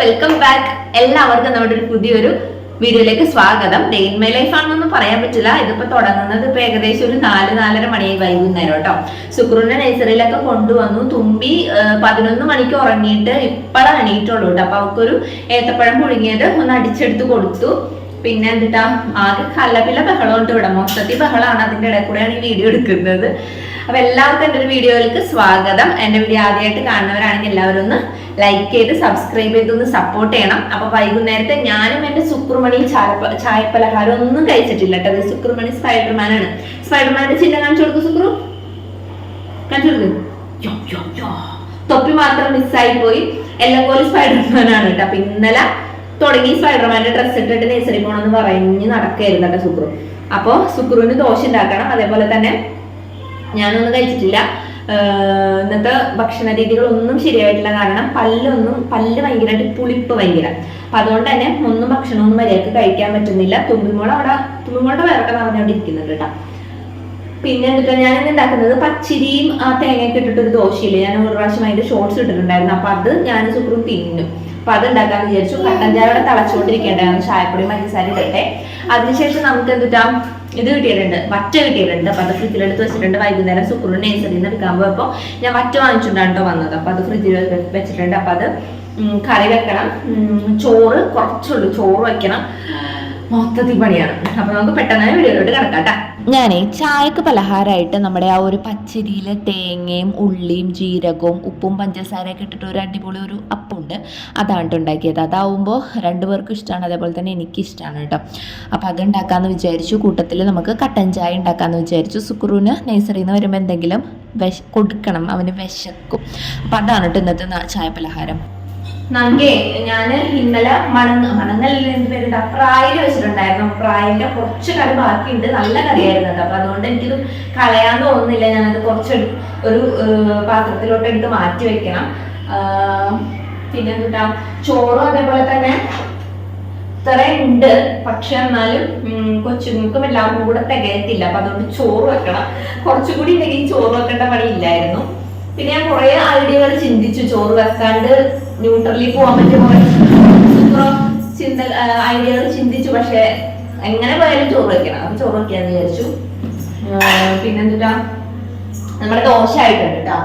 Welcome back. എല്ലാവർക്കും നമ്മുടെ ഒരു പുതിയൊരു വീഡിയോയിലേക്ക് സ്വാഗതം. ഡേ ഇൻ മൈ ലൈഫ് ആണെന്നൊന്നും പറയാൻ പറ്റില്ല. ഇതിപ്പോ തുടങ്ങുന്നത് ഇപ്പൊ ഏകദേശം ഒരു 4-4:30 മണിയായി വൈകുന്നേരം കേട്ടോ. സുക്രൂനെ നഴ്സറിയിലൊക്കെ കൊണ്ടുവന്നു. തുമ്പി 11 മണിക്ക് ഉറങ്ങിയിട്ട് ഇപ്പോഴാണ് എണീറ്റുള്ളൂ കേട്ടോ. അപ്പൊ അവൾക്കൊരു ഏത്തപ്പഴം പുഴുങ്ങിയത് ഒന്ന് അടിച്ചെടുത്ത് കൊടുത്തു. പിന്നെ എന്തിട്ടാ ആകെ കല്ലപ്പില്ല ബഹളം ഉണ്ട് ഇവിടെ. മൊത്തത്തിൽ ബഹളമാണ്. അതിന്റെ ഇടയിൽ കൂടെയാണ് ഈ വീഡിയോ എടുക്കുന്നത്. അപ്പൊ എല്ലാവർക്കും എൻ്റെ ഒരു വീഡിയോയിലേക്ക് സ്വാഗതം. എൻ്റെ വീഡിയോ ആദ്യമായിട്ട് കാണുന്നവരാണെങ്കിൽ എല്ലാവരും ഒന്ന് ലൈക്ക് ചെയ്ത് സബ്സ്ക്രൈബ് ചെയ്ത് ഒന്ന് സപ്പോർട്ട് ചെയ്യണം. അപ്പൊ വൈകുന്നേരത്തെ ഞാനും എൻ്റെ സുക്രുമണി ചായപ്പലഹാരം ഒന്നും കഴിച്ചിട്ടില്ല കേട്ടോ. സുക്രുമണി സ്പൈഡർമാൻ ആണ്. സ്പൈഡർമാന്റെ ചിഹ്നം കാണിച്ചു കൊടുക്കും. സുക്രു കാണിച്ചു കൊടുക്കും. തൊപ്പി മാത്രം മിസ്സായി പോയി. എല്ലാം പോലെ സ്പൈഡർമാൻ ആണ് കേട്ടോ. അപ്പൊ ഇന്നലെ തുടങ്ങി സ്പൈഡർമാന്റെ ഡ്രസ്സ് ഇട്ടിട്ട് നേഴ്സറി പോണെന്ന് പറഞ്ഞ് നടക്കായിരുന്നു കേട്ടോ സുക്രു. അപ്പൊ സുക്രുവിന് ദോശ ഉണ്ടാക്കണം. അതേപോലെ തന്നെ ഞാനൊന്നും കഴിച്ചിട്ടില്ല. ഇന്നത്തെ ഭക്ഷണ രീതികളൊന്നും ശരിയായിട്ടില്ല. കാരണം പല്ല് ഭയങ്കരമായിട്ട് പുളിപ്പ് ഭയങ്കര. അപ്പൊ അതുകൊണ്ട് തന്നെ ഭക്ഷണമൊന്നും മര്യാദക്ക് കഴിക്കാൻ പറ്റുന്നില്ല. തുമ്പിമോളുടെ വേറൊക്കെ നിറഞ്ഞവിടെ ഇരിക്കുന്നുണ്ട് കേട്ടോ. പിന്നെ എന്നിട്ട് ഞാനിന്ന് ഉണ്ടാക്കുന്നത് പച്ചിരിയും ആ തേങ്ങയൊക്കെ ഇട്ടിട്ടൊരു ദോശയില്ലേ, ഞാൻ ഒരു പ്രാവശ്യം അതിന്റെ ഷോർട്സ് ഇട്ടിട്ടുണ്ടായിരുന്നു. അപ്പൊ അത് ഞാൻ സുക്രും തിന്നു. അപ്പൊ അത് ഉണ്ടാക്കാന്ന് വിചാരിച്ചു. കട്ടൻ ചായ ഇവിടെ തിളച്ചുകൊണ്ടിരിക്കേണ്ടായിരുന്നു. ചായപ്പൊടി പഞ്ചസാര ഇടട്ടെ. അതിനുശേഷം നമുക്ക് എന്തിട്ടാ ഇത് കിട്ടിയിട്ടുണ്ട്, വറ്റ കിട്ടിയിട്ടുണ്ട്. അപ്പൊ അത് ഫ്രിഡ്ജിലെടുത്ത് വെച്ചിട്ടുണ്ട്. വൈകുന്നേരം സുക്രൂന് നഴ്സറിയിൽ നിന്ന് എടുക്കാൻ പോയപ്പോ ഞാൻ വറ്റ വാങ്ങിച്ചിട്ടുണ്ടോ വന്നത്. അപ്പൊ അത് ഫ്രിഡ്ജിൽ വെച്ചിട്ടുണ്ട്. അപ്പൊ അത് കറി വെക്കണം. ചോറ് കുറച്ചുള്ളൂ, ചോറ് വെക്കണം. മൊത്തത്തിൽ പണിയാണ്. അപ്പൊ നമുക്ക് പെട്ടെന്ന് വീഡിയോയിലോട്ട് കിടക്കാട്ടാ. ഞാനേ ചായക്ക് പലഹാരമായിട്ട് നമ്മുടെ ആ ഒരു പച്ചരിയിൽ തേങ്ങയും ഉള്ളിയും ജീരകവും ഉപ്പും പഞ്ചസാരയൊക്കെ ഇട്ടിട്ട് ഒരു അടിപൊളി ഒരു അപ്പുണ്ട്. അതാണ് ഉണ്ടാക്കിയത്. അതാവുമ്പോൾ രണ്ടുപേർക്കും ഇഷ്ടമാണ്, അതേപോലെ തന്നെ എനിക്കിഷ്ടമാണ് കേട്ടോ. അപ്പോൾ അതുണ്ടാക്കാമെന്ന് വിചാരിച്ചു. കൂട്ടത്തിൽ നമുക്ക് കട്ടൻ ചായ ഉണ്ടാക്കാമെന്ന് വിചാരിച്ചു. സുക്രൂന് നഴ്സറിയിൽ നിന്ന് വരുമ്പോൾ എന്തെങ്കിലും കൊടുക്കണം, അവന് വിശക്കും. അപ്പോൾ അതാണ് കേട്ടോ ഇന്നത്തെ ചായ പലഹാരം. നങ്കേ ഞാന് ഇന്നലെ മണങ്ങലിൽ എന്ത് പേരുണ്ട് പ്രായില് വെച്ചിട്ടുണ്ടായിരുന്നു. പ്രായിന്റെ കുറച്ച് കറി ബാക്കിയുണ്ട്. നല്ല കറിയായിരുന്നു കേട്ടോ. അപ്പൊ അതുകൊണ്ട് എനിക്കിത് കളയാൻ തോന്നുന്നില്ല. ഞാനത് കുറച്ച് ഒരു പാത്രത്തിലോട്ട് എടുത്ത് മാറ്റി വെക്കണം. പിന്നെ എന്താ ചോറും അതേപോലെ തന്നെ ഇത്രയുണ്ട്. പക്ഷെ എന്നാലും കൊച്ചുങ്ങൾക്കും എല്ലാവർക്കും കൂടെ തികയത്തില്ല. അപ്പൊ അതുകൊണ്ട് ചോറ് വെക്കണം. കുറച്ചുകൂടി ഉണ്ടെങ്കിൽ ചോറ് വെക്കേണ്ട പണി ഇല്ലായിരുന്നു. പിന്നെ ഞാൻ കുറെ ഐഡിയകൾ ചിന്തിച്ചു. ചോറ് വെക്കാണ്ട് ന്യൂട്രലിൽ പോകാൻ പറ്റിയ ഐഡിയകൾ ചിന്തിച്ചു. പക്ഷെ എങ്ങനെ പോയാലും ചോറ് വെക്കണം. അപ്പൊ ചോറ് വെക്കാന്ന് വിചാരിച്ചു. പിന്നെന്താ നമ്മുടെ ദോശ ആയിട്ടുണ്ട് കേട്ടോ.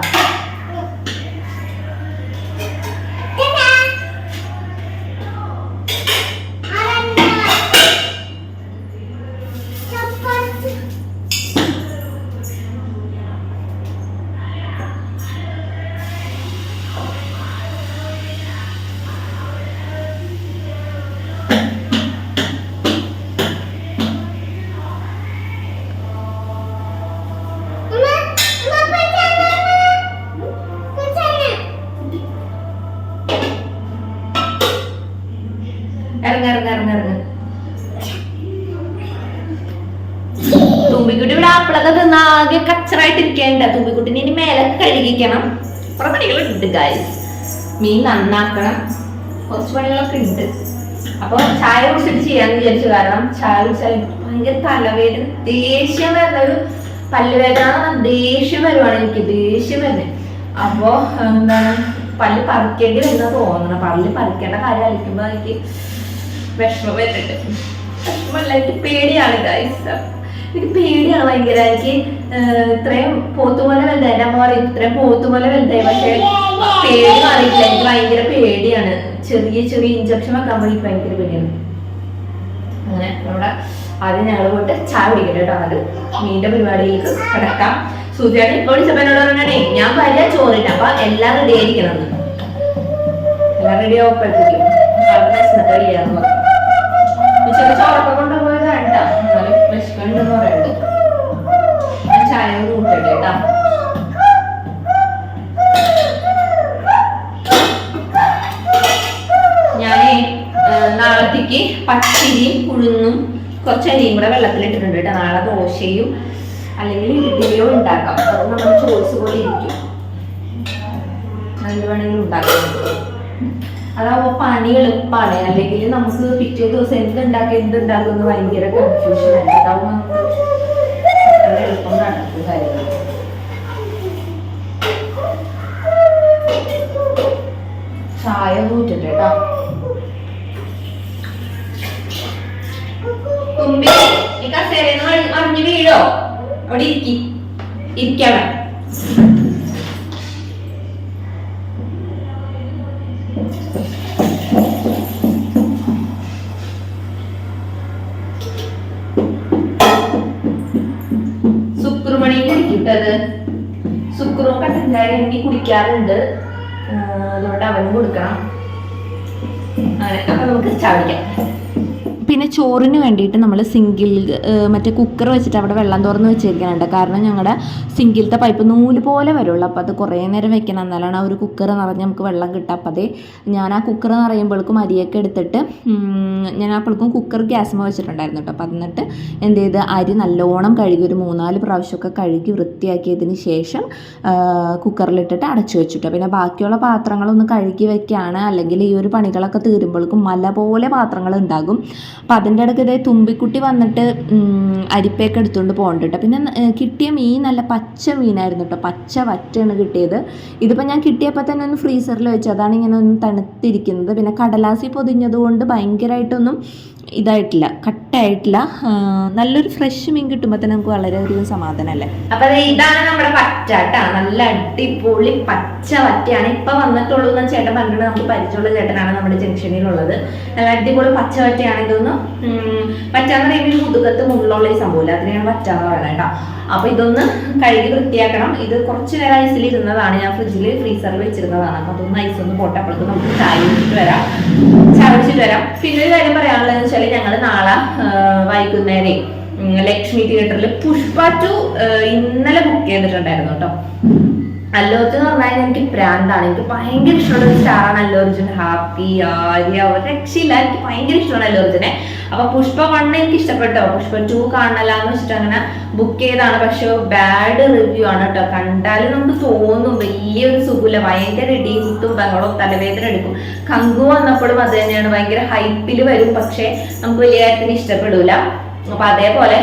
തുമ്പിക്കുട്ടി ഇവിടെ ആപ്പിളൊക്കെ തിന്നാകെ കച്ചറായിട്ട് ഇരിക്കേണ്ട. തുമ്പിക്കുട്ടിനെ ഇനി മേലൊക്കെ കഴുകിക്കണം. കുറെ പണികളുണ്ട് ഗൈസ്. മീൻ നന്നാക്കണം. കുറച്ച് പണികളൊക്കെ ഉണ്ട്. അപ്പൊ ചായ കുടിച്ചിട്ട് ചെയ്യാന്ന് വിചാരിച്ചു. കാരണം ചായ കുടിച്ചാൽ ഭയങ്കര തലവേദന, ദേഷ്യം വരുന്നൊരു പല്ലുവേദന, ദേഷ്യം വരുവാണ് എനിക്ക്. ദേഷ്യം വരുന്നത്. അപ്പൊ എന്താണ് പല്ല് പറിക്കേണ്ടി വരുന്ന തോന്നണം. പല്ല് പറിക്കേണ്ട കാര്യം അലിക്കുമ്പോ എനിക്ക് വിഷമം വരുന്നുണ്ട്. വിഷമല്ല, എനിക്ക് പേടിയാണ് ഗൈസ്. എനിക്ക് പേടിയാണ് ഭയങ്കര. എനിക്ക് ഇത്രയും പോത്തുപോലെ വലുതായി. എൻ്റെ അമ്മ പറയും ഇത്രയും പോത്തുപോലെ വലുതായി. പക്ഷെ പേടി മാറിയില്ല. എനിക്ക് ഭയങ്കര പേടിയാണ്. ചെറിയ ഇഞ്ചക്ഷൻ വെക്കാൻ വേണ്ടി എനിക്ക് ഭയങ്കര പേടിയാണ്. അങ്ങനെ നമ്മുടെ ആദ്യം ഞങ്ങൾ പോയിട്ട് ചായ കുടിക്കട്ടെ കേട്ടോ. അത് മീൻ്റെ പരിപാടിയിലേക്ക് കിടക്കാം. സൂചിയാണ് ഇപ്പോൾ വിളിച്ചപ്പോൾ എന്നോട് പറഞ്ഞേ ഞാൻ വലിയ ചോറില്ല. അപ്പൊ എല്ലാം റെഡി ആയിരിക്കണം. എല്ലാം റെഡി ആവുമ്പോഴത്തേക്കും ചെയ്യാന്ന് പറഞ്ഞു. ഉച്ചക്ക് ചോറൊക്കെ കൊണ്ടുപോയത് വേണ്ട. എന്നാലും വിശക്കുണ്ടെന്ന് പറയണ്ടേ. ഞാൻ ചായ കൂട്ടട്ടെ കേട്ടാ. ഞാനേ നാളത്തേക്ക് പച്ചരിയും ഉഴുന്നും കുറച്ച് അരിയും കൂടെ വെള്ളത്തിലിട്ടിട്ടുണ്ട് കേട്ടോ. നാളെ ദോശയും അല്ലെങ്കിൽ ഇഡ്ഡലിയോ ഉണ്ടാക്കാം. അത് നമ്മുടെ ചോയ്സ് പോലെ ഇരിക്കും. എന്ത് വേണമെങ്കിലും ഉണ്ടാക്കാം. അതാവുമ്പോ പണി എളുപ്പമാണ്. അല്ലെങ്കിൽ നമുക്ക് പിറ്റേ ദിവസം എന്തുണ്ടാക്കും ഭയങ്കര കൺഫ്യൂഷൻ ആണ്. അതാവുമ്പോ എളുപ്പം നടക്കും കാര്യങ്ങൾ. ചായ കൂട്ടിട്ട് കേട്ടോ. കസേരന്ന് മറിഞ്ഞു വീഴോ? അവിടെ ഇരിക്കാൻ. സുക്രുമണിയും കുടിക്കിട്ടത്. സുക്രും കട്ടൻ ചായ എനിക്ക് കുടിക്കാറുണ്ട്, അതുകൊണ്ട് അവനും കൊടുക്കണം. അപ്പൊ നമുക്ക് ചാടിക്കാം. പിന്നെ ചോറിന് വേണ്ടിയിട്ട് നമ്മൾ സിങ്കിൽ മറ്റേ കുക്കർ വെച്ചിട്ട് അവിടെ വെള്ളം തുറന്ന് വെച്ചിരിക്കാനുണ്ട്. കാരണം ഞങ്ങളുടെ സിങ്കിലത്തെ പൈപ്പ് നൂല് പോലെ വരുള്ളൂ. അപ്പോൾ അത് കുറേ നേരം വെക്കണം, എന്നാലാണ് ആ ഒരു കുക്കർ നിറഞ്ഞ് നമുക്ക് വെള്ളം കിട്ടുക. അപ്പോൾ അതേ ഞാൻ ആ കുക്കർ നിറയുമ്പോഴേക്കും അരിയൊക്കെ എടുത്തിട്ട് ഞാൻ അപ്പോഴേക്കും കുക്കർ ഗ്യാസ്മ വെച്ചിട്ടുണ്ടായിരുന്നു കേട്ടോ. അപ്പോൾ എന്നിട്ട് എന്ത് ചെയ്ത് അരി നല്ലോണം കഴുകി ഒരു 3-4 പ്രാവശ്യമൊക്കെ കഴുകി വൃത്തിയാക്കിയതിന് ശേഷം കുക്കറിലിട്ടിട്ട് അടച്ചു വെച്ചിട്ടോ. പിന്നെ ബാക്കിയുള്ള പാത്രങ്ങളൊന്ന് കഴുകി വെക്കുകയാണ്, അല്ലെങ്കിൽ ഈ ഒരു പണികളൊക്കെ തീരുമ്പോഴേക്കും മല പോലെ പാത്രങ്ങൾ ഉണ്ടാകും. അപ്പം അതിൻ്റെ ഇടയ്ക്ക് ഇതേ തുമ്പിക്കുട്ടി വന്നിട്ട് അരിപ്പയൊക്കെ എടുത്തുകൊണ്ട് പോകണ്ട കേട്ടോ. പിന്നെ കിട്ടിയ മീൻ നല്ല പച്ച മീനായിരുന്നു കേട്ടോ, പച്ച വറ്റാണ് കിട്ടിയത്. ഇതിപ്പോൾ ഞാൻ കിട്ടിയപ്പോൾ തന്നെ ഒന്ന് ഫ്രീസറിൽ വെച്ചു, അതാണ് ഇങ്ങനെ ഒന്ന് തണുത്തിരിക്കുന്നത്. പിന്നെ കടലാസി പൊതിഞ്ഞത് കൊണ്ട് ഭയങ്കരമായിട്ടൊന്നും ഇതായിട്ടില്ല, കട്ടായിട്ടില്ല. നല്ലൊരു ഫ്രഷ് മീൻ കിട്ടുമ്പോൾ തന്നെ നമുക്ക് വളരെ ഒരു സമാധാനമല്ലേ. അപ്പൊ ഇതാണ് നമ്മുടെ പറ്റാട്ടാ, നല്ല അടിപൊളി പച്ച വറ്റയാണ്. ഇപ്പൊ വന്നിട്ടുള്ളൂ എന്ന് ചേട്ടൻ പറഞ്ഞിട്ട്, നമുക്ക് പരിചയമുള്ള ചേട്ടനാണ് നമ്മുടെ ജംഗ്ഷനിലുള്ളത്. നല്ല അടിപൊളി പച്ച വറ്റയാണ്. ഇതൊന്ന് പറ്റാന്ന് പറയുമ്പോൾ മുതുകത്ത് മുള്ളുള്ള ഈ സംഭവമില്ല, അതിനെയാണ് പറ്റാന്ന് പറയുന്നത് കേട്ടോ. അപ്പൊ ഇതൊന്ന് കഴുകി വൃത്തിയാക്കണം. ഇത് കുറച്ച് നേരം ഐസിൽ ഇരുന്നതാണ്, ഞാൻ ഫ്രീസറിൽ വെച്ചിരുന്നതാണ്. അപ്പൊ അതൊന്ന് ഐസൊന്ന് പോട്ടെ, അപ്പോഴേക്കും നമുക്ക് ചായ കുടിച്ചിട്ട് വരാം. പിന്നെ ഒരു കാര്യം പറയാനുള്ളതെന്ന് വെച്ചാൽ ഞങ്ങൾ നാളെ വൈകുന്നേരം ലക്ഷ്മി തിയേറ്ററിൽ പുഷ്പ 2 ഇന്നലെ ബുക്ക് ചെയ്തിട്ടുണ്ടായിരുന്നു കേട്ടോ. അല്ലു അർജുൻ എന്ന് പറഞ്ഞാൽ എനിക്ക് പ്രാന്താണ്, എനിക്ക് ഭയങ്കര ഇഷ്ടമുള്ള ഒരു സ്റ്റാറാണ് അല്ലു അർജുൻ. ഹാപ്പി, ആര്യ, ഒരു രക്ഷയില്ല, എനിക്ക് ഭയങ്കര ഇഷ്ടമാണ് അല്ലു അർജുനെ. അപ്പൊ പുഷ്പ 1 എനിക്ക് ഇഷ്ടപ്പെട്ടോ, പുഷ്പ 2 കാണലാന്ന് വെച്ചിട്ട് അങ്ങനെ ബുക്ക് ചെയ്താണ്. പക്ഷെ ബാഡ് റിവ്യൂ ആണ് കേട്ടോ. കണ്ടാലും നമുക്ക് തോന്നും വലിയൊരു സുഖമില്ല, ഭയങ്കര ഇടിയും കുത്തും ബഹളവും തലവേദന എടുക്കും. കങ്കു വന്നപ്പോഴും അത് തന്നെയാണ്, ഭയങ്കര ഹൈപ്പിൽ വരും, പക്ഷെ നമുക്ക് വലിയ കാര്യത്തിന് ഇഷ്ടപ്പെടൂല. അപ്പൊ അതേപോലെ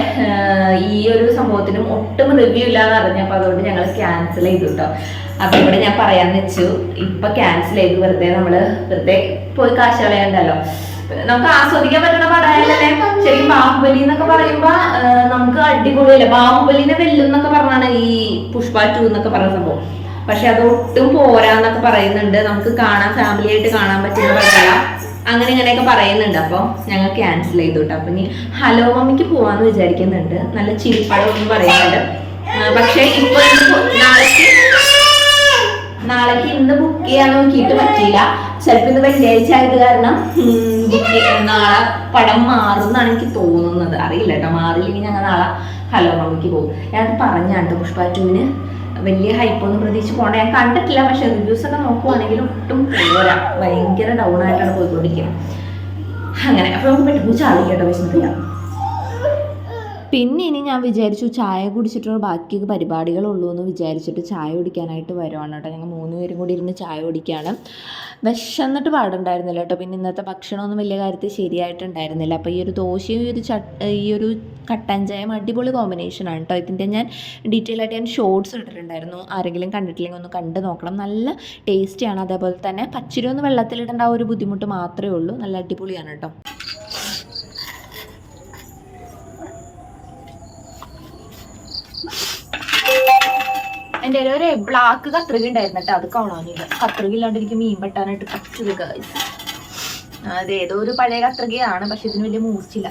ഈ ഒരു സംഭവത്തിനും ഒട്ടും റിവ്യൂ ഇല്ലാന്ന് അറിഞ്ഞപ്പോ അതുകൊണ്ട് ഞങ്ങൾ ക്യാൻസൽ ചെയ്തു കേട്ടോ. അതോടെ ഞാൻ പറയാന്ന് വെച്ചു, ഇപ്പൊ ക്യാൻസൽ ചെയ്തു. വെറുതെ പോയി കാശ് കളയണ്ടല്ലോ, നമുക്ക് ആസ്വദിക്കാൻ പറ്റുന്ന പടമായല്ലേ. ശരിക്കും ബാഹുബലി എന്നൊക്കെ പറയുമ്പോ നമുക്ക് അടിപൊളിയല്ലേ, ബാഹുബലിനെ വെല്ലുന്നൊക്കെ പറഞ്ഞാണ് ഈ പുഷ്പ 2 എന്നൊക്കെ പറഞ്ഞ സംഭവം. പക്ഷെ അത് ഒട്ടും പോരാന്നൊക്കെ പറയുന്നുണ്ട്, നമുക്ക് കാണാൻ ഫാമിലി ആയിട്ട് കാണാൻ പറ്റുന്ന പടമല്ല, അങ്ങനെ ഇങ്ങനെയൊക്കെ പറയുന്നുണ്ട്. അപ്പോൾ ഞങ്ങൾ ക്യാൻസൽ ചെയ്തു കേട്ടോ. അപ്പം ഇനി ഹലോ മമ്മിക്ക് പോവാന്ന് വിചാരിക്കുന്നുണ്ട്, നല്ല ചിരിപ്പടം ഒന്നും പറയുന്നുണ്ട്. പക്ഷെ ഇപ്പൊ നാളേക്ക് ഇന്ന് ബുക്ക് ചെയ്യാൻ നോക്കിയിട്ട് പറ്റിയില്ല. ചിലപ്പോൾ ഇന്ന് വെള്ളിയാഴ്ച ആയത് കാരണം നാളെ പടം മാറും എന്നാണ് എനിക്ക് തോന്നുന്നത്, അറിയില്ല കേട്ടോ. മാറിയില്ലെങ്കിൽ ഞങ്ങൾ നാളെ ഹലോ മമ്മിക്ക് പോകും. ഞാനത് പറഞ്ഞാണ്ട് പുഷ്പ 2 വലിയ ഹൈപ്പൊന്നും പ്രതീക്ഷിച്ച് പോകണ്ട. ഞാൻ കണ്ടിട്ടില്ല, പക്ഷെ റിവ്യൂസ് ഒക്കെ നോക്കുവാണെങ്കിൽ ഒട്ടും പോരാ, ഭയങ്കര ഡൗൺ ആയിട്ടാണ് പോയിക്കൊണ്ടിരിക്കുന്നത്. അങ്ങനെ അപ്പൊ നമുക്ക് പെട്ടെന്ന് ചാടിക്കട്ടോ, വിഷമത്തില്ല. പിന്നെ ഇനി ഞാൻ വിചാരിച്ചു ചായ കുടിച്ചിട്ടുള്ള ബാക്കി പരിപാടികളുള്ളൂ എന്ന് വിചാരിച്ചിട്ട് ചായ കുടിക്കാനായിട്ട് വരുവാണ് കേട്ടോ. ഞങ്ങൾ 3 പേരും കൂടി ഇരുന്ന് ചായ കുടിക്കുകയാണ്. വിശന്നിട്ട് പാടുണ്ടായിരുന്നില്ല കേട്ടോ. പിന്നെ ഇന്നത്തെ ഭക്ഷണമൊന്നും വലിയ കാര്യത്തിൽ ശരിയായിട്ടുണ്ടായിരുന്നില്ല. അപ്പോൾ ഈ ഒരു ദോശയും ഈ ഒരു കട്ടൻ ചായയും അടിപൊളി കോമ്പിനേഷനാണ് കേട്ടോ. ഇതിൻ്റെ ഞാൻ ഡീറ്റെയിൽ ആയിട്ട് ഞാൻ ഷോർട്സ് ഇട്ടിട്ടുണ്ടായിരുന്നു, ആരെങ്കിലും കണ്ടിട്ടില്ലെങ്കിൽ ഒന്ന് കണ്ടു നോക്കണം. നല്ല ടേസ്റ്റിയാണ്. അതേപോലെ തന്നെ പച്ചരി ഒന്ന് വെള്ളത്തിലിടേണ്ട ആ ഒരു ബുദ്ധിമുട്ട് മാത്രമേ ഉള്ളൂ, നല്ല അടിപൊളിയാണ് കേട്ടോ. എൻ്റെ ഒരു ബ്ലാക്ക് കത്രിക ഉണ്ടായിരുന്നു കേട്ടോ, അത് കാണാനില്ല. കത്രിക ഇല്ലാണ്ട് എനിക്ക് മീൻ വെട്ടാനായിട്ട് പറ്റില്ല ഗൈസ്. അതേതോ ഒരു പഴയ കത്രികയാണ്, പക്ഷെ ഇതിന് വലിയ മൂർച്ചില്ല.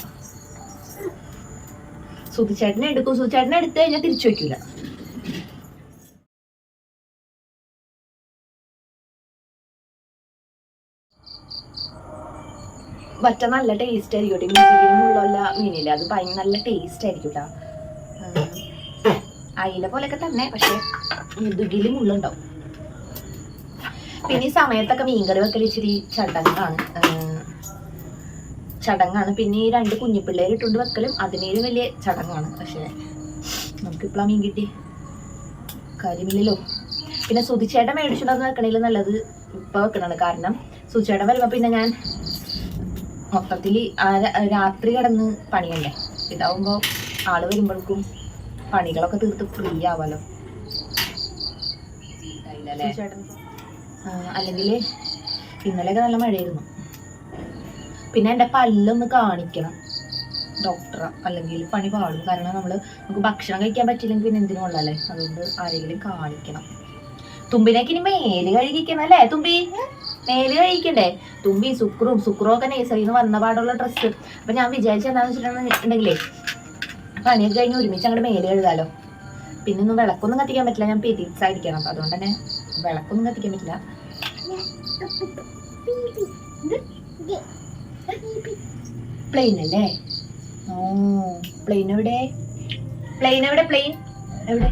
സുധിച്ചേട്ടനെ എടുക്കും, സുധിച്ചേട്ടനെ എടുത്തു കഴിഞ്ഞാൽ തിരിച്ചു വയ്ക്കൂല. വറ്റ നല്ല ടേസ്റ്റ് ആയിരിക്കും കേട്ടോ. മുള്ളുള്ള മീനില്ല, അത് നല്ല ടേസ്റ്റ് ആയിരിക്കും കേട്ടോ. അയില പോലെയൊക്കെ തന്നെ, പക്ഷെ മുതുകില് മുള്ളുണ്ടാവും. പിന്നെ ഈ സമയത്തൊക്കെ മീൻകറി വെക്കൽ ഇച്ചിരി ചടങ്ങാണ്. പിന്നെ ഈ 2 കുഞ്ഞിപ്പിള്ളേർ ഇട്ടുകൊണ്ട് വെക്കലും അതിനേലും വലിയ ചടങ്ങാണ്. പക്ഷെ നമുക്കിപ്പോഴാ മീൻ കിട്ടി കാര്യമില്ലല്ലോ. പിന്നെ സുധിച്ചേട്ടൻ മേടിച്ചിട്ടുണ്ടെന്ന് വെക്കണേലും നല്ലത് ഇപ്പൊ വെക്കണാണ്. കാരണം സുധിച്ചേട്ടൻ വരുമ്പോ പിന്നെ ഞാൻ മൊത്തത്തിൽ രാത്രി കിടന്ന് പണിയണ്ടേ. ഇതാവുമ്പോ ആള് വരുമ്പോഴേക്കും പണികളൊക്കെ തീർത്ത് ഫ്രീ ആവാലോ. അല്ലെങ്കിൽ ഇന്നലെയൊക്കെ നല്ല മഴയായിരുന്നു. പിന്നെ എൻ്റെ പല്ലൊന്ന് കാണിക്കണം, ഡോക്ടർ അല്ലെങ്കിൽ പണി പാടും. കാരണം നമുക്ക് ഭക്ഷണം കഴിക്കാൻ പറ്റില്ലെങ്കിൽ പിന്നെ എന്തിനും ഉള്ളല്ലേ, അതുകൊണ്ട് ആരെങ്കിലും കാണിക്കണം. തുമ്പിനേക്ക് ഇനി മേല് കഴുകിക്കണം അല്ലേ തുമ്പി? മേല് കഴിക്കണ്ടേ തുമ്പി? സുക്രും ഒക്കെ നേഴ്സറിയിൽ നിന്ന് വന്ന പാടുള്ള ഡ്രസ്സ്. അപ്പൊ ഞാൻ വിചാരിച്ച എന്താണെന്ന് വെച്ചിട്ടുണ്ടെങ്കിലേ പണിയൊക്കെ കഴിഞ്ഞ് ഒരുമിച്ച് അങ്ങോട്ട് മേല് കഴുകാലോ. പിന്നെ ഒന്നും വിളക്കൊന്നും കത്തിക്കാൻ പറ്റില്ല, ഞാൻ പീരീഡ്സ് ആയിരിക്കണം. അപ്പൊ അതുകൊണ്ട് തന്നെ വിളക്കൊന്നും കത്തിക്കാൻ പറ്റില്ല. പ്ലെയിൻ അല്ലേ? ഓ പ്ലെയിൻ എവിടെ? പ്ലെയിൻ എവിടെ? പ്ലെയിൻ എവിടെ?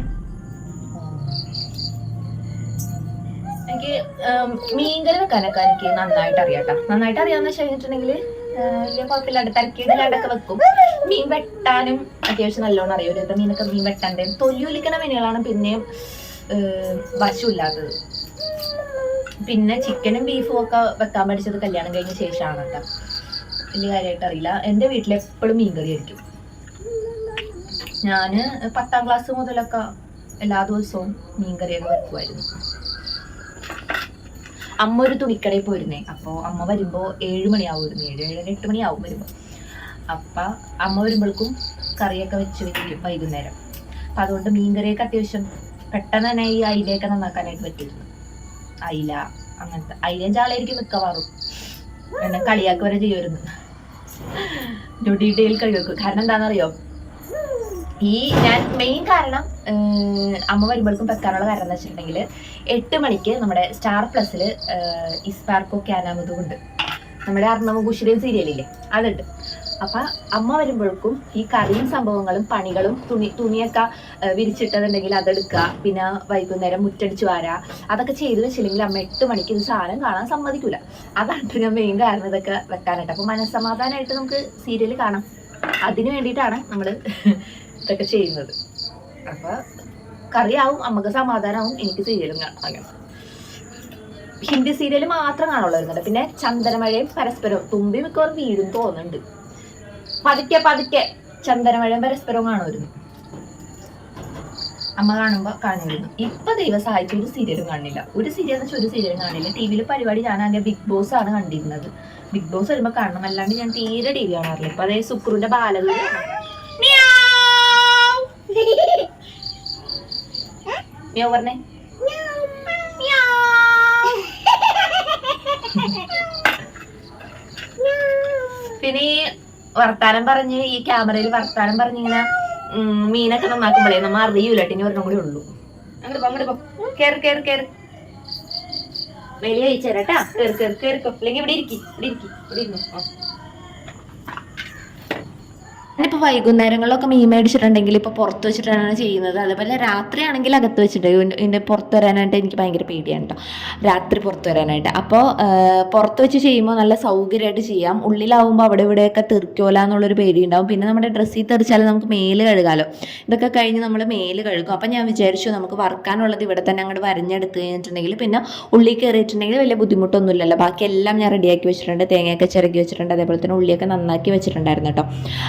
എനിക്ക് മീൻകറി വെക്കാനൊക്കെ എനിക്ക് നന്നായിട്ട് അറിയാട്ടോ. നന്നായിട്ട് അറിയാന്ന് വെച്ചിട്ടുണ്ടെങ്കിൽ വലിയ കുഴപ്പമില്ലാണ്ട് തരക്കേടില്ലാണ്ടൊക്കെ വെക്കും. മീൻ വെട്ടാനും അത്യാവശ്യം നല്ലോണം അറിയാം. ഒരു മീനൊക്കെ മീൻ വെട്ടാണ്ട് തൊലിയൊലിക്കണ മീനുകളാണ് പിന്നെയും വശമില്ലാത്തത്. പിന്നെ ചിക്കനും ബീഫും ഒക്കെ വെക്കാൻ പഠിച്ചത് കല്യാണം കഴിഞ്ഞ ശേഷമാണ് കേട്ടോ. വലിയ കാര്യമായിട്ട് അറിയില്ല. എൻ്റെ വീട്ടിൽ എപ്പോഴും മീൻകറി ആയിരിക്കും. ഞാൻ 10ാം ക്ലാസ് മുതലൊക്കെ എല്ലാ ദിവസവും മീൻകറിയൊക്കെ വെക്കുമായിരുന്നു. അമ്മ ഒരു തുണിക്കടയിൽ പോയിരുന്നേ. അപ്പോൾ അമ്മ വരുമ്പോൾ 7 മണിയാവുമായിരുന്നു. 7, 8 മണിയാവും വരുമ്പോൾ. അപ്പം അമ്മ വരുമ്പോഴേക്കും കറിയൊക്കെ വെച്ച് വെക്കും വൈകുന്നേരം. അപ്പം അതുകൊണ്ട് മീൻകറിയൊക്കെ അത്യാവശ്യം പെട്ടെന്ന് തന്നെ ഈ അയിലയൊക്കെ നന്നാക്കാനായിട്ട് പറ്റിയിരുന്നു. അയില അങ്ങനത്തെ അയിലയും ചാളയായിരിക്കും മിക്കവാറും. എന്നെ കളിയാക്കി വരെ ചെയ്യുമായിരുന്നു. ഡീറ്റെയിൽ കഴിവെക്കും. കാരണം എന്താണെന്നറിയോ, ഈ ഞാൻ മെയിൻ കാരണം അമ്മ വരുമ്പോഴേക്കും വെക്കാനുള്ള കാരണം എന്ന് വെച്ചിട്ടുണ്ടെങ്കിൽ 8 മണിക്ക് നമ്മുടെ സ്റ്റാർ പ്ലസ്സിൽ ഇസ്പാർക്കോ ക്യാനാമതും ഉണ്ട്. നമ്മുടെ അർണവ് കുഷിരയും സീരിയലില്ലേ അതുണ്ട്. അപ്പം അമ്മ വരുമ്പോഴേക്കും ഈ കറിയും സംഭവങ്ങളും പണികളും തുണിയൊക്കെ വിരിച്ചിട്ടതുണ്ടെങ്കിൽ അതെടുക്കുക. പിന്നെ വൈകുന്നേരം മുറ്റടിച്ച് വാരാ അതൊക്കെ ചെയ്ത് വെച്ചില്ലെങ്കിൽ അമ്മ 8 മണിക്ക് ഇത് സാധനം കാണാൻ സമ്മതിക്കൂല. അതാണ് ഞാൻ മെയിൻ കാരണം ഇതൊക്കെ വെക്കാനായിട്ട്. അപ്പം മനസ്സമാധാനമായിട്ട് നമുക്ക് സീരിയൽ കാണാം. അതിന് വേണ്ടിയിട്ടാണ് നമ്മൾ ഇതൊക്കെ ചെയ്യുന്നത്. അപ്പൊ കറിയാവും, അമ്മക്ക് സമാധാനമാവും, എനിക്ക് സീരിയലും കാണാം. അങ്ങനെ ഹിന്ദി സീരിയൽ മാത്രം കാണുള്ളൂ. പിന്നെ ചന്ദനമഴയും പരസ്പരവും തുമ്പി മിക്കവാറും വീടും തോന്നുന്നുണ്ട്. പതുക്കെ ചന്ദനമഴയും പരസ്പരവും കാണുമായിരുന്നു. അമ്മ കാണുമ്പോ കാണിരുന്നു. ഇപ്പൊ ദൈവം സഹായിച്ച ഒരു സീരിയലും കാണില്ല. ഒരു സീരിയൽ വെച്ചാൽ ഒരു സീരിയലും കാണില്ല. ടിവിയിൽ പരിപാടി ഞാൻ ആദ്യം ബിഗ് ബോസ് ആണ് കണ്ടിരുന്നത്. ബിഗ് ബോസ് വരുമ്പോ കാണണം, അല്ലാണ്ട് ഞാൻ തീരെ ടി വി കാണാറില്ല. ഇപ്പൊ അതേ സുക്രുവിന്റെ ബാലകൾ പറഞ്ഞേ പിന്നെ ഈ വർത്താനം പറഞ്ഞ് ഈ ക്യാമറയിൽ വർത്താനം പറഞ്ഞിങ്ങനെ മീനൊക്കെ നന്നാക്കുമ്പോഴേ നമ്മ അറിയൂല. ഇനി ഒരെണ്ണം കൂടി ഉള്ളൂ. അങ്ങോട്ട് പോ കേറി വലിയ കഴിച്ചേരാട്ടാ. കേറിക്കോ. അല്ലെങ്കിൽ ഇവിടെ ഇരുന്നു. ഞാനിപ്പോൾ വൈകുന്നേരങ്ങളിലൊക്കെ മീൻ മേടിച്ചിട്ടുണ്ടെങ്കിൽ ഇപ്പോൾ പുറത്ത് വെച്ചിട്ടാണ് ചെയ്യുന്നത്. അതുപോലെ രാത്രിയാണെങ്കിൽ അകത്ത് വെച്ചിട്ട് ഇതിൻ്റെ പുറത്ത് വരാനായിട്ട് എനിക്ക് ഭയങ്കര പേടിയാണ് കേട്ടോ, രാത്രി പുറത്ത് വരാനായിട്ട്. അപ്പോൾ പുറത്ത് വെച്ച് ചെയ്യുമ്പോൾ നല്ല സൗകര്യമായിട്ട് ചെയ്യാം. ഉള്ളിലാവുമ്പോൾ അവിടെ ഇവിടെയൊക്കെ തെറിക്കോല എന്നുള്ളൊരു പേടിയുണ്ടാവും. പിന്നെ നമ്മുടെ ഡ്രസ്സിൽ തെറിച്ചാൽ നമുക്ക് മേല് കഴുകാമല്ലോ. ഇതൊക്കെ കഴിഞ്ഞ് നമ്മൾ മേല് കഴുകും. അപ്പം ഞാൻ വിചാരിച്ചു നമുക്ക് വറുക്കാനുള്ളത് ഇവിടെ തന്നെ അങ്ങോട്ട് വരഞ്ഞെടുത്ത് കഴിഞ്ഞിട്ടുണ്ടെങ്കിൽ പിന്നെ ഉള്ളിൽ കയറിയിട്ടുണ്ടെങ്കിൽ വലിയ ബുദ്ധിമുട്ടൊന്നുമില്ലല്ലോ. ബാക്കിയെല്ലാം ഞാൻ റെഡിയാക്കി വെച്ചിട്ടുണ്ട്. തേങ്ങയൊക്കെ ചിരക്കി വെച്ചിട്ടുണ്ട്. അതേപോലെ തന്നെ ഉള്ളിയൊക്കെ നന്നാക്കി വെച്ചിട്ടുണ്ടായിരുന്നു കേട്ടോ.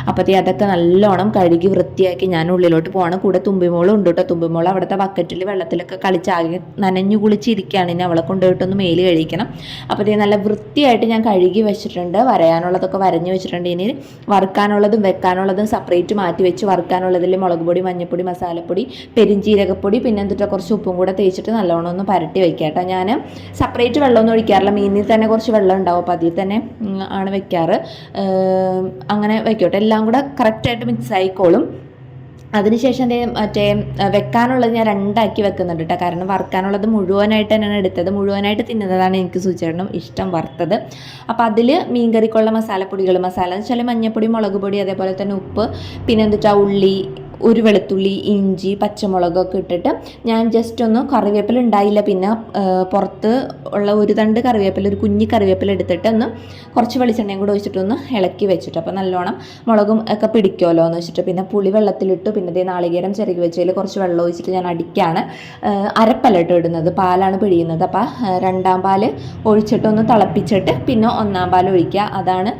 അപ്പോൾ അതൊക്കെ നല്ലോണം കഴുകി വൃത്തിയാക്കി ഞാൻ ഉള്ളിലോട്ട് പോവാണ്. കൂടെ തുമ്പിമോളും ഉണ്ട് കേട്ടോ. തുമ്പിമോൾ അവിടുത്തെ ബക്കറ്റിൽ വെള്ളത്തിലൊക്കെ കളിച്ചാകെ നനഞ്ഞു കുളിച്ചിരിക്കുകയാണ്. ഇനി അവളെ കൊണ്ടുപോയിട്ടൊന്ന് മേല് കഴിക്കണം. അപ്പോൾ ഇത് നല്ല വൃത്തിയായിട്ട് ഞാൻ കഴുകി വെച്ചിട്ടുണ്ട്. വരയാനുള്ളതൊക്കെ വരഞ്ഞു വെച്ചിട്ടുണ്ട്. ഇനി വറുക്കാനുള്ളതും വെക്കാനുള്ളതും സെപ്പറേറ്റ് മാറ്റി വെച്ച് വറുക്കാനുള്ളതിൽ മുളക് പൊടി, മഞ്ഞൾപ്പൊടി, മസാലപ്പൊടി, പെരിഞ്ചീരകപ്പൊടി, പിന്നെ എന്നിട്ട് കുറച്ച് ഉപ്പും കൂടെ തേച്ചിട്ട് നല്ലോണം ഒന്ന് പരട്ടി വെക്കാം കേട്ടോ. ഞാൻ സെപ്പറേറ്റ് വെള്ളമൊന്നും ഒഴിക്കാറില്ല. മീനിൽ തന്നെ കുറച്ച് വെള്ളം ഉണ്ടാവും. അപ്പോൾ അതിൽ തന്നെ ആണ് വെക്കാറ്. അങ്ങനെ വെക്കോട്ടെ. എല്ലാം കൂടെ കറക്റ്റായിട്ട് മിക്സ് ആയിക്കോളും. അതിനുശേഷം മറ്റേ വെക്കാനുള്ളത് ഞാൻ 2 ആക്കി വെക്കുന്നുണ്ട് കേട്ടോ. കാരണം വറുക്കാനുള്ളത് മുഴുവനായിട്ട് തന്നെയാണ് എടുത്തത്. മുഴുവനായിട്ട് തിന്നുന്നതാണ് എനിക്ക് സൂചിച്ചേട്ടനും ഇഷ്ടം, വറുത്തത്. അപ്പോൾ അതിൽ മീൻകറിക്കുള്ള മസാലപ്പൊടികൾ, മസാല എന്ന് വെച്ചാൽ മഞ്ഞൾപ്പൊടി, മുളക് പൊടി, അതേപോലെ തന്നെ ഉപ്പ്, പിന്നെ എന്നിട്ട് ഉള്ളി, ഒരു വെളുത്തുള്ളി, ഇഞ്ചി, പച്ചമുളകൊക്കെ ഇട്ടിട്ട് ഞാൻ ജസ്റ്റ് ഒന്ന് കറിവേപ്പില ഉണ്ടായില്ല. പിന്നെ പുറത്ത് ഉള്ള ഒരു തണ്ട് കറിവേപ്പില, ഒരു കുഞ്ഞി കറിവേപ്പില എടുത്തിട്ട് ഒന്ന് കുറച്ച് വെളിച്ചെണ്ണയും കൂടെ ഒഴിച്ചിട്ടൊന്ന് ഇളക്കി വെച്ചിട്ട് അപ്പോൾ നല്ലോണം മുളകും ഒക്കെ പിടിക്കുമല്ലോ എന്ന് വെച്ചിട്ട് പിന്നെ പുളി വെള്ളത്തിലിട്ടു. പിന്നെ ഇതേ നാളികേരം ചിരകി വെച്ചതിൽ കുറച്ച് വെള്ളം ഒഴിച്ചിട്ട് ഞാൻ അടിക്കാണ്. അരപ്പല്ലട്ടോ ഇടുന്നത്, പാലാണ് പിഴിയുന്നത്. അപ്പോൾ 2ാം പാൽ ഒഴിച്ചിട്ടൊന്ന് തിളപ്പിച്ചിട്ട് പിന്നെ 1ാം പാൽ ഒഴിക്കുക. അതാണ്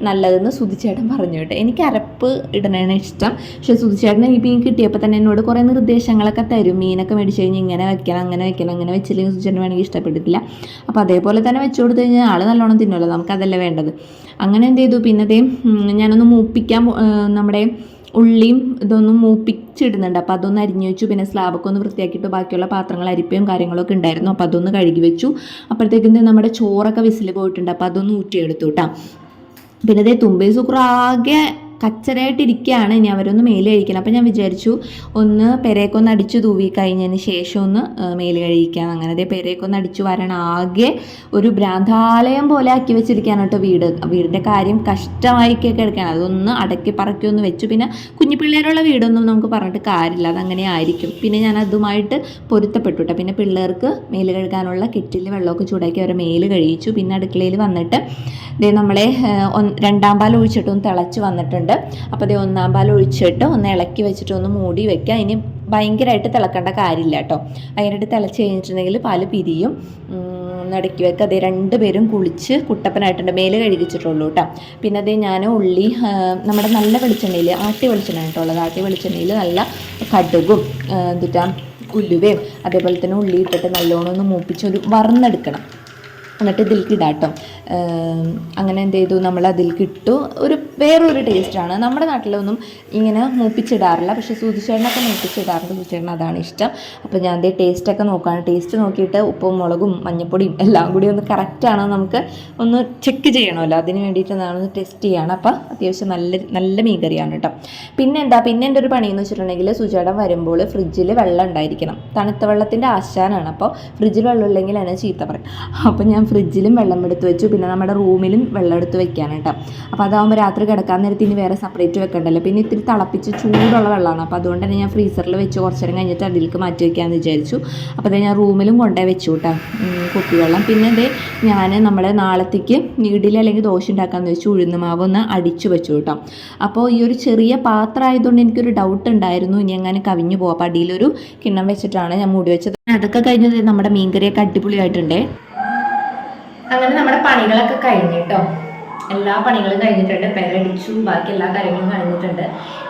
നല്ലതെന്ന് സുധിച്ചേട്ടൻ പറഞ്ഞു കേട്ടോ. എനിക്ക് അരപ്പ് ഇടണതാണ് ഇഷ്ടം. പക്ഷേ സുധിച്ചേട്ടൻ ഈ മീൻ കിട്ടിയപ്പോൾ തന്നെ എന്നോട് കുറേ നിർദ്ദേശങ്ങളൊക്കെ തരും. മീനൊക്കെ മേടിച്ച് കഴിഞ്ഞ് ഇങ്ങനെ വെക്കണം, അങ്ങനെ വെക്കണം, അങ്ങനെ വെച്ചില്ലെങ്കിൽ സുധിച്ചേട്ടൻ വേണമെങ്കിൽ ഇഷ്ടപ്പെട്ടിട്ടില്ല. അപ്പോൾ അതേപോലെ തന്നെ വെച്ച് കൊടുത്തു കഴിഞ്ഞാൽ ആൾ നല്ലോണം തിന്നുമല്ലോ, നമുക്കതല്ലേ വേണ്ടത്. അങ്ങനെ എന്ത് ചെയ്തു, പിന്നെ ഞാനൊന്ന് മൂപ്പിക്കാൻ നമ്മുടെ ഉള്ളിയും ഇതൊന്നും മൂപ്പിച്ചിടുന്നുണ്ട്. അപ്പോൾ അതൊന്ന് അരിഞ്ഞു വെച്ചു. പിന്നെ സ്ലാബൊക്കെ ഒന്ന് വൃത്തിയാക്കിയിട്ട് ബാക്കിയുള്ള പാത്രങ്ങൾ അരിപ്പയും കാര്യങ്ങളൊക്കെ ഉണ്ടായിരുന്നു. അപ്പോൾ അതൊന്ന് കഴുകി വെച്ചു. അപ്പോഴത്തേക്കും നമ്മുടെ ചോറൊക്കെ വിസിൽ പോയിട്ടുണ്ട്. അപ്പോൾ അതൊന്ന് ഊറ്റിയെടുത്തു കേട്ടോ. പിന്നെ തുമ്പി സുക്രാകെ കച്ചറയായിട്ടിരിക്കുകയാണ്. ഇനി അവരൊന്ന് മേല് കഴിക്കണം. അപ്പോൾ ഞാൻ വിചാരിച്ചു ഒന്ന് പെരേക്കൊന്ന് അടിച്ചു തൂവി കഴിഞ്ഞതിന് ശേഷം ഒന്ന് മേല് കഴിക്കാം. അങ്ങനെ പെരേക്കൊന്ന് അടിച്ചു വരണം. ആകെ ഒരു ഭ്രാന്താലയം പോലെ ആക്കി വെച്ചിരിക്കുകയാണ് കേട്ടോ വീടിൻ്റെ കാര്യം കഷ്ടമായിക്കൊക്കെ എടുക്കുകയാണ്. അതൊന്ന് അടക്കി പറക്കി ഒന്ന് വെച്ചു. പിന്നെ കുഞ്ഞു പിള്ളേരുള്ള വീടൊന്നും നമുക്ക് പറഞ്ഞിട്ട് കാര്യമില്ല, അതങ്ങനെ ആയിരിക്കും. പിന്നെ ഞാൻ അതുമായിട്ട് പൊരുത്തപ്പെട്ടു കേട്ടോ. പിന്നെ പിള്ളേർക്ക് മേല് കഴുകാനുള്ള കെറ്റിൽ വെള്ളമൊക്കെ ചൂടാക്കി അവരെ മേല് കഴിയിച്ചു. പിന്നെ അടുക്കളയിൽ വന്നിട്ട് നമ്മളെ 2ാം പാൽ ഒഴിച്ചിട്ട് ഒന്ന് തിളച്ച് വന്നിട്ടുണ്ട്. അപ്പോൾ ഒന്നാം പാൽ ഒഴിച്ചിട്ട് ഒന്ന് ഇളക്കി വെച്ചിട്ട് ഒന്ന് മൂടി വെക്കുക. ഇനി ഭയങ്കരമായിട്ട് തിളക്കേണ്ട കാര്യമില്ല കേട്ടോ. ഭയങ്കരമായിട്ട് തിളച്ച് കഴിഞ്ഞിട്ടുണ്ടെങ്കിൽ പാല് പിരിയും. ഇടയ്ക്ക് വെക്കുക. 2 പേരും കുളിച്ച് കുട്ടപ്പനായിട്ടുണ്ട്, മേല് കഴുകിച്ചിട്ടുള്ളൂ കേട്ടോ. പിന്നെ ഞാൻ ഉള്ളി നമ്മുടെ നല്ല വെളിച്ചെണ്ണയിൽ, ആട്ടി വെളിച്ചെണ്ണ കേട്ടുള്ളത്, ആട്ടി വെളിച്ചെണ്ണയിൽ നല്ല കടുകും ഉലുവയും അതേപോലെ തന്നെ ഉള്ളി ഇട്ടിട്ട് നല്ലോണം ഒന്ന് മൂപ്പിച്ച് ഒരു വറന്നെടുക്കണം. എന്നിട്ട് ഇതിലേക്ക് ഇടാം കേട്ടോ. അങ്ങനെ എന്ത് ചെയ്തു, നമ്മൾ അതിലേക്ക് ഇട്ടു. വേറൊരു ടേസ്റ്റാണ്. നമ്മുടെ നാട്ടിലൊന്നും ഇങ്ങനെ മൂപ്പിച്ചിടാറില്ല, പക്ഷേ സുധിച്ചേട്ടനൊക്കെ മൂപ്പിച്ചിടാറുണ്ട്. സുധിച്ചേട്ടൻ അതാണ് ഇഷ്ടം. അപ്പോൾ ഞാൻ ടേസ്റ്റൊക്കെ നോക്കുകയാണ്. ടേസ്റ്റ് നോക്കിയിട്ട് ഉപ്പും മുളകും മഞ്ഞപ്പൊടിയും എല്ലാം കൂടി ഒന്ന് കറക്റ്റാണോ നമുക്ക് ഒന്ന് ചെക്ക് ചെയ്യണമല്ലോ, അതിന് വേണ്ടിയിട്ട് ഞാനൊന്ന് ടെസ്റ്റ് ചെയ്യുകയാണ്. അപ്പോൾ അത്യാവശ്യം നല്ല മീൻ കറിയാണ് കേട്ടോ. പിന്നെ എൻ്റെ ഒരു പണിയെന്ന് വെച്ചിട്ടുണ്ടെങ്കിൽ സുധിച്ചേട്ടൻ വരുമ്പോൾ ഫ്രിഡ്ജിൽ വെള്ളം ഉണ്ടായിരിക്കണം. തണുത്ത വെള്ളത്തിൻ്റെ ആശാനാണ്. അപ്പോൾ ഫ്രിഡ്ജിൽ വെള്ളം ഇല്ലെങ്കിൽ എന്നെ ചീത്ത പറയും. അപ്പോൾ ഞാൻ ഫ്രിഡ്ജിലും വെള്ളം എടുത്ത് വെച്ചു. പിന്നെ നമ്മുടെ റൂമിലും വെള്ളം എടുത്ത് വെക്കാണ് കേട്ടോ. അപ്പോൾ അതാകുമ്പോൾ രാത്രി കിടക്കാൻ നേരത്ത് ഇനി വേറെ സെപ്പറേറ്റ് വെക്കണ്ടല്ലോ. പിന്നെ ഇത്തിരി തിളപ്പിച്ച് ചൂടുള്ള വെള്ളമാണ്. അപ്പോൾ അതുകൊണ്ട് തന്നെ ഞാൻ ഫ്രീസറിൽ വെച്ച് കുറച്ച് നേരം കഴിഞ്ഞിട്ട് അതിലേക്ക് മാറ്റി വയ്ക്കാമെന്ന് വിചാരിച്ചു. അപ്പോൾ ഞാൻ റൂമിലും കൊണ്ടുപോയി വെച്ചു കേട്ടോ കുപ്പിവെള്ളം. പിന്നെ ഞാൻ നമ്മൾ നാളത്തേക്ക് ഇഡ്ഡലി അല്ലെങ്കിൽ ദോശ ഉണ്ടാക്കാമെന്ന് വെച്ചു. ഉഴുന്ന് മാവ് ഒന്ന് അടിച്ചു വെച്ചു കേട്ടോ. അപ്പോൾ ഈ ഒരു ചെറിയ പാത്രം ആയതുകൊണ്ട് എനിക്കൊരു ഡൗട്ട് ഉണ്ടായിരുന്നു, ഇനി എങ്ങനെ കവിഞ്ഞു പോകും. അപ്പോൾ അടിയിലൊരു കിണ്ണം വെച്ചിട്ടാണ് ഞാൻ മൂടി വെച്ചത്. അതൊക്കെ കഴിഞ്ഞത് നമ്മുടെ മീൻകറിയൊക്കെ അടിപൊളിയായിട്ടുണ്ടേ. അങ്ങനെ നമ്മുടെ പണികളൊക്കെ കഴിഞ്ഞു കേട്ടോ. എല്ലാ പണികളും കഴിഞ്ഞിട്ടുണ്ട്. പെരടിച്ചു, ബാക്കി എല്ലാ കാര്യങ്ങളും കഴിഞ്ഞിട്ടുണ്ട്.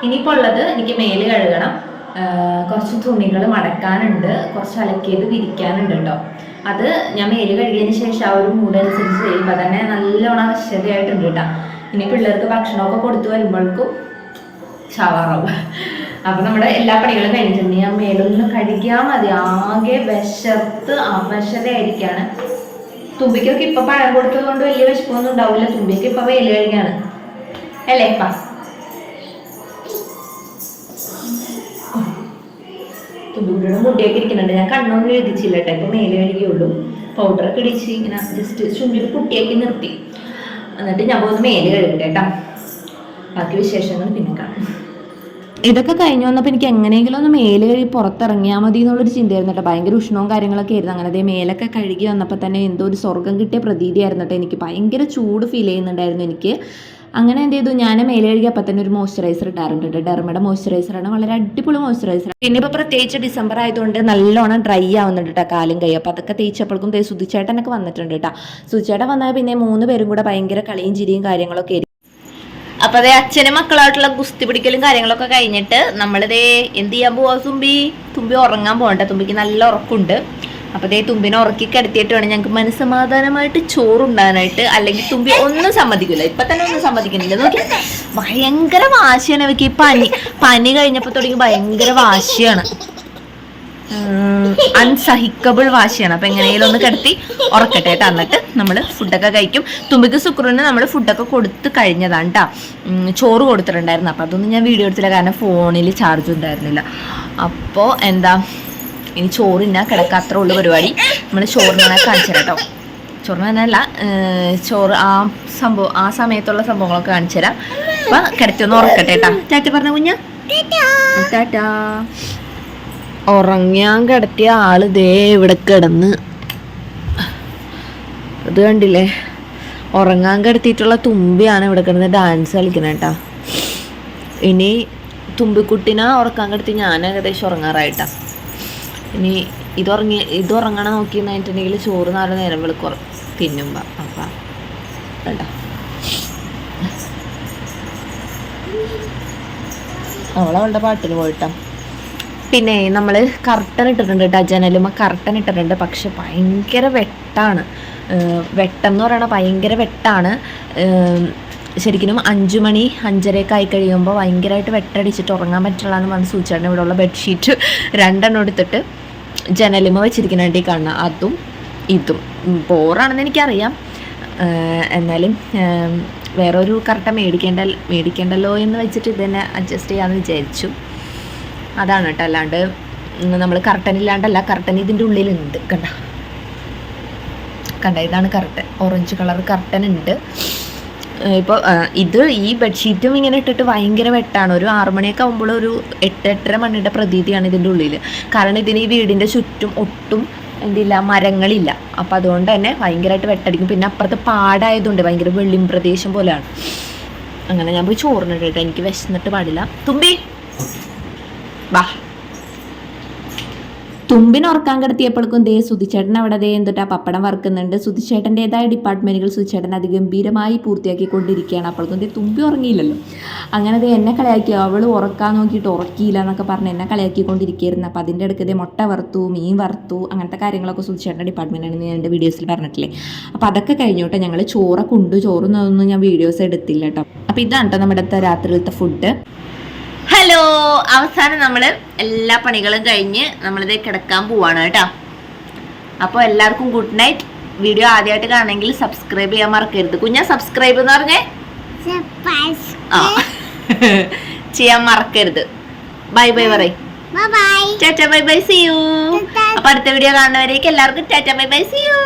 ഇനിയിപ്പോൾ ഉള്ളത് എനിക്ക് മേല് കഴുകണം, കുറച്ച് തുണികൾ മടക്കാനുണ്ട്, കുറച്ച് അലക്കിയത് വിരിക്കാനുണ്ട് കേട്ടോ. അത് ഞാൻ മേല് കഴുകിയതിന് ശേഷം ആ ഒരു മൂടനുസരിച്ച് ചെയ്യുമ്പോൾ തന്നെ നല്ലോണം വശ്യതയായിട്ടുണ്ട് കേട്ടോ. ഇനി പിള്ളേർക്ക് ഭക്ഷണമൊക്കെ കൊടുത്തു വരുമ്പോഴേക്കും ഷവറാവും. അപ്പോൾ നമ്മുടെ എല്ലാ പണികളും കഴിഞ്ഞിട്ടുണ്ട്. ഞാൻ മേലൊന്ന് കഴുകിയാൽ മതി. ആകെ വിശത്ത് അവശതയായിരിക്കുകയാണ്. തുമ്പിക്കൊക്കെ ഇപ്പൊ പഴം കൊടുത്തത് കൊണ്ട് വലിയ വിശപ്പൊന്നും ഉണ്ടാവില്ല. തുമ്പിക്ക് ഇപ്പൊ വേല് കഴിക്കാണ് അല്ലേ? തുമ്പിയുടെ മുടിയൊക്കെ ഇരിക്കുന്നുണ്ട്. ഞാൻ കണ്ണൊന്നും എഴുതിച്ചില്ല കേട്ടോ. ഇപ്പൊ മേല് കഴുകിയുള്ളൂ. പൗഡറൊക്കെ ഇടിച്ച് ഇങ്ങനെ ജസ്റ്റ് ചുണ്ടിൽ കുട്ടിയാക്കി നിർത്തി. എന്നിട്ട് ഞാൻ പോകുന്ന മേല് കഴുകട്ടെ കേട്ടോ. ബാക്കി വിശേഷങ്ങൾ പിന്നെ കാണാം. ഇതൊക്കെ കഴിഞ്ഞ് വന്നപ്പോൾ എനിക്ക് എങ്ങനെയെങ്കിലും ഒന്ന് മേല് കഴുകി പുറത്തിറങ്ങിയാൽ മതി എന്നുള്ളൊരു ചിന്തയായിരുന്നു കേട്ടോ. ഭയങ്കര ഉഷ്ണവും കാര്യങ്ങളൊക്കെ ആയിരുന്നു. അങ്ങനെ മേലൊക്കെ കഴുകി വന്നപ്പോൾ തന്നെ എന്തോ ഒരു സ്വർഗ്ഗം കിട്ടിയ പ്രതീതിയായിരുന്നു കേട്ടോ. എനിക്ക് ഭയങ്കര ചൂട് ഫീൽ ചെയ്യുന്നുണ്ടായിരുന്നു എനിക്ക്. അങ്ങനെ എന്ത് ചെയ്തു, ഞാൻ മേല് കഴുകി അപ്പം തന്നെ ഒരു മോയ്സ്ചറൈസർ ഇടാറുണ്ട് കേട്ടോ. ഡെർമയുടെ മോയ്സ്ചറൈസറാണ്, വളരെ അടിപൊളി മോയ്സ്ചറൈസർ. പിന്നെ ഇപ്പോൾ പ്രത്യേകിച്ച് ഡിസംബർ ആയതുകൊണ്ട് നല്ലോണം ഡ്രൈ ആവുന്നുണ്ട് കേട്ടോ കാലും കൈ. അപ്പോൾ അതൊക്കെ തേച്ചപ്പോഴേക്കും സുധിച്ചേട്ടനൊക്കെ വന്നിട്ടുണ്ട് കേട്ടോ. സുധിച്ചേട്ടൻ വന്നാൽ പിന്നെ 3 പേരും കൂടെ ഭയങ്കര കളിയും ചിരിയും കാര്യങ്ങളൊക്കെ ആയിരിക്കും. അപ്പൊ അച്ഛനും മക്കളായിട്ടുള്ള ഗുസ്തി പിടിക്കലും കാര്യങ്ങളൊക്കെ കഴിഞ്ഞിട്ട് നമ്മളിതേ എന്ത് ചെയ്യാൻ പോവാ, തുമ്പി ഉറങ്ങാൻ പോകണ്ട. തുമ്പിക്ക് നല്ല ഉറക്കമുണ്ട്. അപ്പൊ തുമ്പിനെ ഉറക്കി കിടത്തിയിട്ട് വേണം ഞങ്ങൾക്ക് മനസ്സമാധാനമായിട്ട് ചോറുണ്ടാനായിട്ട്. അല്ലെങ്കിൽ തുമ്പി ഒന്നും സമ്മതിക്കില്ല. ഇപ്പൊ തന്നെ ഒന്നും സമ്മതിക്കുന്നില്ല. നോക്കി ഭയങ്കര വാശിയാണ് അവർക്ക്. ഈ പനി കഴിഞ്ഞപ്പോ തുടങ്ങി ഭയങ്കര വാശിയാണ്, അൺസഹിക്കബിൾ വാശിയാണ്. അപ്പൊ എങ്ങനെയെങ്കിലും ഒന്ന് കിടത്തി ഉറക്കട്ടെ കേട്ടോ. എന്നിട്ട് നമ്മൾ ഫുഡൊക്കെ കഴിക്കും. തുമ്പിക്ക് ശുക്രന് നമ്മൾ ഫുഡൊക്കെ കൊടുത്ത് കഴിഞ്ഞതാണ് കേട്ടോ. ചോറ് കൊടുത്തിട്ടുണ്ടായിരുന്നു. അപ്പം അതൊന്നും ഞാൻ വീഡിയോ എടുത്തില്ല, കാരണം ഫോണിൽ ചാർജ് ഉണ്ടായിരുന്നില്ല. അപ്പോൾ ഇനി ചോറിന കിടക്കാത്ര ഉള്ള പരിപാടി. നമ്മൾ ചോറിനെ കാണിച്ചു തരാം കേട്ടോ. ചോറിന് തന്നെയല്ല, ചോറ് ആ സമയത്തുള്ള സംഭവങ്ങളൊക്കെ കാണിച്ചു തരാം. അപ്പൊ കിടത്തി ഒന്ന് ഉറക്കട്ടെ കേട്ടോ. ടാറ്റ പറഞ്ഞ കുഞ്ഞ, ടാറ്റാ. ഉറങ്ങാൻ കിടത്തിയ ആള് ഇവിടെ കിടന്ന്, അത് കണ്ടില്ലേ, ഉറങ്ങാൻ കിടത്തിയിട്ടുള്ള തുമ്പിയാണ് ഇവിടെ കിടന്ന് ഡാൻസ് കളിക്കുന്നത് കേട്ടോ. ഇനി തുമ്പിക്കുട്ടിനെ ഉറക്കാൻ കിടത്തി ഞാൻ ഏകദേശം ഉറങ്ങാറായിട്ടാ. ഇനി ഇത് ഉറങ്ങണ നോക്കിയെന്നിട്ടുണ്ടെങ്കിൽ ചോറ് 4 നേരം വെളുക്കും തിന്നുമ്പോ. അപ്പം കേട്ടോ. അവളുടെ പാട്ടിന് പോയിട്ടാ. പിന്നെ നമ്മൾ കർട്ടൻ ഇട്ടിട്ടുണ്ട് കേട്ടോ, ജനലുമ കർട്ടൻ ഇട്ടിട്ടുണ്ട്. പക്ഷെ ഭയങ്കര വെട്ടാണ്. വെട്ടം എന്ന് പറയണ ഭയങ്കര വെട്ടാണ്. ശരിക്കും 5 മണി 5:30 ആയി കഴിയുമ്പോൾ ഭയങ്കരമായിട്ട് വെട്ടടിച്ചിട്ട് ഉറങ്ങാൻ പറ്റില്ല എന്ന് പറഞ്ഞ് സൂചിച്ചേട്ടൻ ഇവിടെ ഉള്ള ബെഡ്ഷീറ്റ് 2 എടുത്തിട്ട് ജനലുമ വെച്ചിരിക്കുന്നുണ്ട് ഈ കാണുന്ന. അതും ഇതും ബോറാണെന്ന് എനിക്കറിയാം, എന്നാലും വേറൊരു കർട്ടൻ മേടിക്കേണ്ടല്ലോ എന്ന് വെച്ചിട്ട് ഇതന്നെ അഡ്ജസ്റ്റ് ചെയ്യാമെന്ന് വിചാരിച്ചു. അതാണ് കേട്ടോ, അല്ലാണ്ട് നമ്മൾ കർട്ടൻ ഇല്ലാണ്ടല്ല, കർട്ടൻ ഇതിൻ്റെ ഉള്ളിലുണ്ട്. കണ്ട ഇതാണ് കർട്ടൻ, ഓറഞ്ച് കളർ കർട്ടൻ ഉണ്ട്. ഇപ്പോൾ ഈ ബെഡ്ഷീറ്റും ഇങ്ങനെ ഇട്ടിട്ട് ഭയങ്കര വെട്ടാണ്. ഒരു 6 മണിയൊക്കെ ആകുമ്പോൾ ഒരു 8-8:30 മണിയുടെ പ്രതീതിയാണ് ഇതിൻ്റെ ഉള്ളിൽ. കാരണം ഇതിന് ഈ വീടിൻ്റെ ചുറ്റും ഒട്ടും എന്തില്ല, മരങ്ങളില്ല. അപ്പം അതുകൊണ്ട് തന്നെ ഭയങ്കരമായിട്ട് വെട്ടടിക്കും. പിന്നെ അപ്പുറത്ത് പാടായതുകൊണ്ട് ഭയങ്കര വെള്ളിം പ്രദേശം പോലെയാണ്. അങ്ങനെ ഞാൻ പോയി ചോറിനിട്ട് കേട്ടോ, എനിക്ക് വിശന്നിട്ട് പാടില്ല. തുമ്പി വാ. തുമ്പിന് ഉറക്കാൻ കിടത്തിയപ്പോഴേക്കും സുധിച്ചേട്ടൻ അവിടെ എന്തിട്ടാ പപ്പടം വറുക്കുന്നുണ്ട്. സുധിച്ചേട്ടൻ്റെതായ ഡിപ്പാർട്ട്മെൻറ്റുകൾ സുധിച്ചേട്ടൻ അതിഗംഭീരമായി പൂർത്തിയാക്കിക്കൊണ്ടിരിക്കുകയാണ്. അപ്പോഴേക്കും തുമ്പി ഉറങ്ങിയില്ലല്ലോ. അങ്ങനെ എന്നെ കളിയാക്കി, അവൾ ഉറക്കാൻ നോക്കിയിട്ട് ഉറക്കിയില്ല എന്നൊക്കെ പറഞ്ഞ് എന്നെ കളിയാക്കിക്കൊണ്ടിരിക്കുകയായിരുന്നു. അപ്പോൾ അതിൻ്റെ ഇടയ്ക്ക് മുട്ട വറുത്തു, മീൻ വറുത്തു, അങ്ങനത്തെ കാര്യങ്ങളൊക്കെ സുധിച്ചേട്ടൻ്റെ ഡിപ്പാർട്ട്മെൻറ്റാണെന്ന് ഞാൻ എൻ്റെ വീഡിയോസിൽ പറഞ്ഞിട്ടില്ലേ. അപ്പോൾ അതൊക്കെ കഴിഞ്ഞോട്ടെ. ഞങ്ങൾ ചോറൊന്നും ഞാൻ വീഡിയോസ് എടുത്തില്ല കേട്ടോ. അപ്പോൾ ഇതാണ് കേട്ടോ നമ്മുടെ രാത്രിയിലത്തെ ഫുഡ്. ഹലോ, അവസാനം നമ്മൾ എല്ലാ പണികളും കഴിഞ്ഞ് നമ്മളിത് കിടക്കാൻ പോവാണ് കേട്ടോ. അപ്പോൾ എല്ലാവർക്കും ഗുഡ് നൈറ്റ്. വീഡിയോ ആദ്യമായിട്ട് കാണണമെങ്കിൽ സബ്സ്ക്രൈബ് ചെയ്യാൻ മറക്കരുത്. കുഞ്ഞാ സബ്സ്ക്രൈബ് എന്ന് പറഞ്ഞേ ചെയ്യാൻ മറക്കരുത്. ബൈ ബൈ പറയും. Tata bye bye, see you. അപ്പൊ അടുത്ത വീഡിയോ കാണുന്നവരേക്ക് എല്ലാവർക്കും tata bye bye, see U.